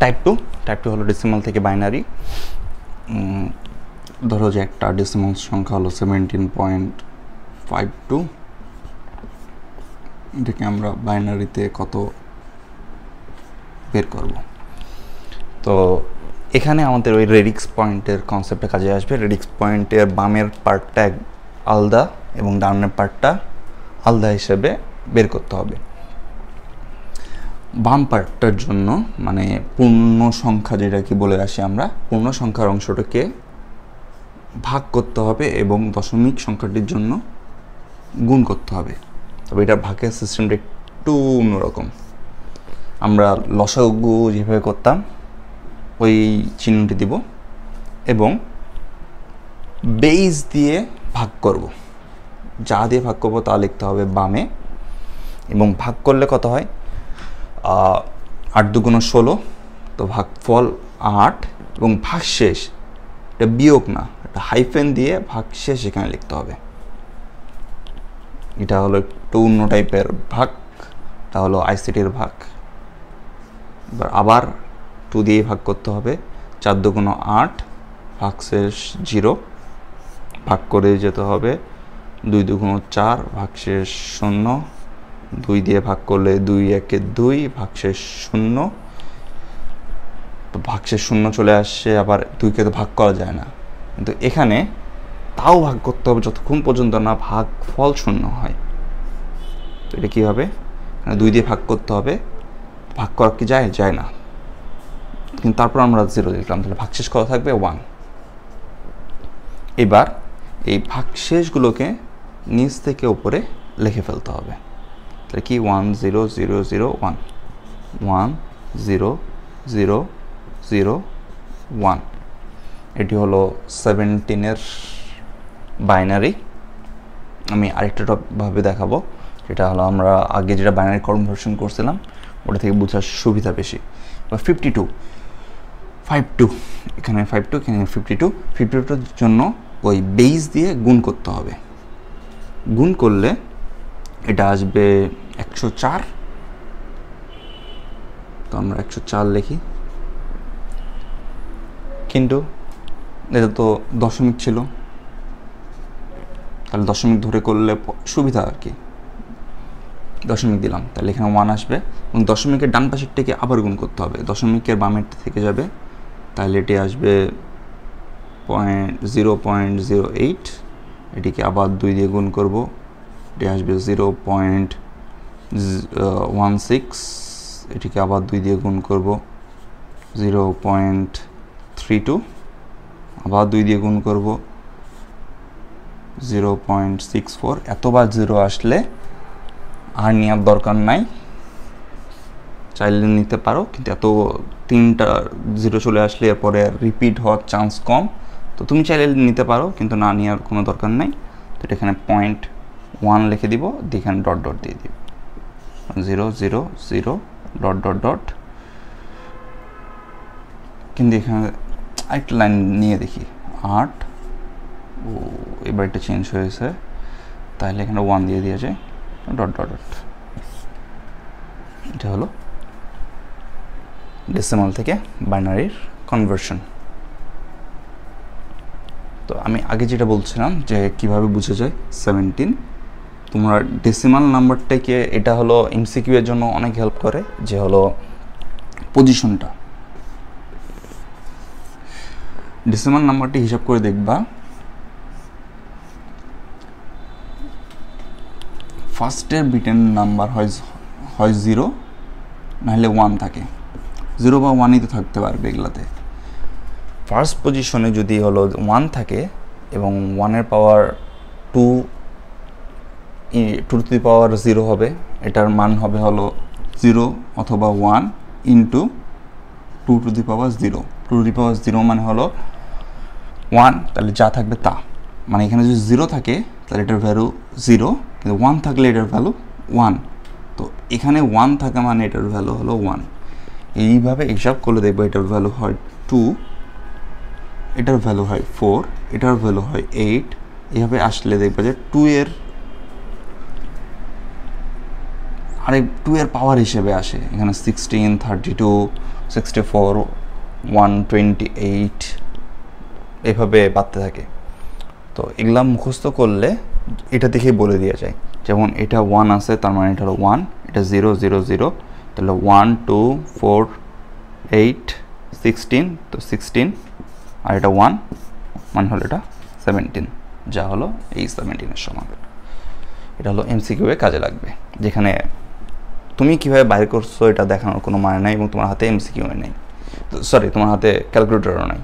Type two হলো decimal থেকে binary. ধরো যে একটা ডেসিমাল সংখ্যা হলো 17.52, এটাকে আমরা বাইনারিতে কত বের করব। তো এখানে আমাদের ওই রেডিক্স পয়েন্টের কনসেপ্টটা কাজে আসবে। রেডিক্স পয়েন্টের বামের পার্টটা আলাদা এবং ডানের পার্টটা আলাদা হিসেবে বের করতে হবে। বাম পার্টটার জন্য মানে পূর্ণ সংখ্যা যেটা কি বলে আসি আমরা, পূর্ণ সংখ্যার অংশটাকে ভাগ করতে হবে এবং দশমিক সংখ্যাটির জন্য গুণ করতে হবে। তবে এটা ভাগের সিস্টেমটা একটু অন্যরকম। আমরা লসাগু যেভাবে করতাম ওই চিহ্নটি দিব এবং বেস দিয়ে ভাগ করব। যা দিয়ে ভাগ করবো তা লিখতে হবে বামে, এবং ভাগ করলে কত হয়, 8 দুগুণ 16, তো ভাগফল 8 এবং ভাগশেষ এটা বিয়োগ না, এটা হাইফেন দিয়ে ভাগশেষ এখানে লিখতে হবে। এটা হলো একটু অন্য টাইপের ভাগ, এটা হলো আইসিটির ভাগ। এবার আবার 2 দিয়ে ভাগ করতে হবে, 4 দুগুণ 8, ভাগশেষ 0, ভাগ করে যেতে হবে 2 দুগুণ 4, ভাগশেষ 0, 2 দিয়ে ভাগ করলে 2 একে 2, ভাগশেষ 0, তো ভাগশেষ 0 চলে আসছে। আবার 2কে তো ভাগ করা যায় না, কিন্তু এখানে তাও ভাগ করতে হবে যতক্ষণ পর্যন্ত না ভাগফল 0 হয়। তো এটা কী হবে, 2 দিয়ে ভাগ করতে হবে, ভাগ করা কি যায় না, কিন্তু তারপর আমরা 0 লিখলাম, তাহলে ভাগশেষ কত থাকবে 1। এবার এই ভাগশেষগুলোকে নিচ থেকে উপরে লিখে ফেলতে হবে। তাহলে কি 1 0 0 0 1, 1 0 0 0 1, এটি হলো 17-এর বাইনারি। আমি আরেকটা ভাবে দেখাবো, যেটা হলো আমরা আগে যেটা বাইনারি কনভার্সন করছিলাম ওটা থেকে বোঝার সুবিধা বেশি। বা 52, এখানে 52, এখানে 52-র জন্য ওই বেস দিয়ে গুণ করতে হবে। গুণ করলে এটা আসবে 104, তো আমরা 104 লিখি, কিন্তু এটা তো দশমিক ছিল, তাহলে দশমিক ধরে করলে সুবিধা আর কি, দশমিক দিলাম, তাহলে এখানে 1 আসবে। এবং দশমিকের ডান পাশেরটাকে আবার গুণ করতে হবে, দশমিকের বামের থেকে যাবে, তাহলে এটি আসবে 0.08, এটিকে আবার 2 দিয়ে গুণ করব, এটি আসবে 0.16, এটিকে আবার 2 দিয়ে গুণ করব 0.32, আবার 2 দিয়ে গুণ করব 0.64। এতবার 0 আসলে আর নেওয়ার দরকার নাই, চাইলে নিতে পারো, কিন্তু এত 3টা 0 চলে আসলে এরপরে রিপিট হওয়ার চান্স কম, তো তুমি চাইলে নিতে পারো, কিন্তু না নেওয়ার কোনো দরকার নাই। তো এটা এখানে 0.1 লিখে দিব, এখানে ডট ডট দিয়ে দিব, 0 0 0 ডট ডট ডট। কিন্তু এখানে আরেকটা লাইন নিয়ে দেখি, 8, ও এবার এটা চেঞ্জ হয়েছে, তাহলে এখানে 1 দিয়ে দিয়েছে, ডট ডট ডট। এটা হলো ডেসিমাল থেকে বাইনারির কনভার্সন। তো আমি আগে যেটা বলছিলাম যে কিভাবে বোঝা যায় 17, তোমরা ডেসিমাল নাম্বারটাকে, এটা হলো এমসিকিউ এর জন্য অনেক হেল্প করে, যে হলো পজিশনটা। ডেসিমাল নাম্বারটি হিসাব করে দেখবা, ফার্স্টের বিটের নাম্বার হয় 0, নাহলে 1 থাকে, 0 বা 1ই তো থাকতে পারবে এগুলাতে। ফার্স্ট পজিশনে যদি হলো 1 থাকে এবং 1-এর পাওয়ার 2 টু দি পাওয়ার 0 হবে, এটার মান হবে হলো 0 অথবা 1 into 2 to the power 0। 2 to the power 0 মানে হলো 1, তাহলে যা থাকবে তা, মানে এখানে যদি 0 থাকে তাহলে এটার ভ্যালু 0, কিন্তু 1 থাকলে এটার ভ্যালু 1, তো এখানে 1 থাকা মানে এটার ভ্যালু হলো 1। এইভাবে হিসাব করলে দেখবো এটার ভ্যালু হয় 2, এটার ভ্যালু হয় 4, এটার ভ্যালু হয় 8। এইভাবে আসলে দেখবো যে 2 এর পাওয়ার হিসেবে আসে, এখানে 16, 32, 64 128 এভাবে বাড়তে থাকে। তো এগুলা মুখস্থ করলে এটা দেখেই বলে দেওয়া যায়, যেমন এটা 1 আছে তার মানে এটা হলো 1, এটা 0 0 0 তাহলে 1 2 4 8 16, তো 16 আর এটা 1 মানে হলো এটা 17, যা হলো এই 17-এর সমান। এটা হলো এমসিকিউ এ কাজে লাগবে, যেখানে তুমি কীভাবে বাইর করছো এটা দেখানোর কোনো মানে নাই এবং তোমার হাতে এমসিকিউ নেই, সরি তোমার হাতে ক্যালকুলেটরও নাই।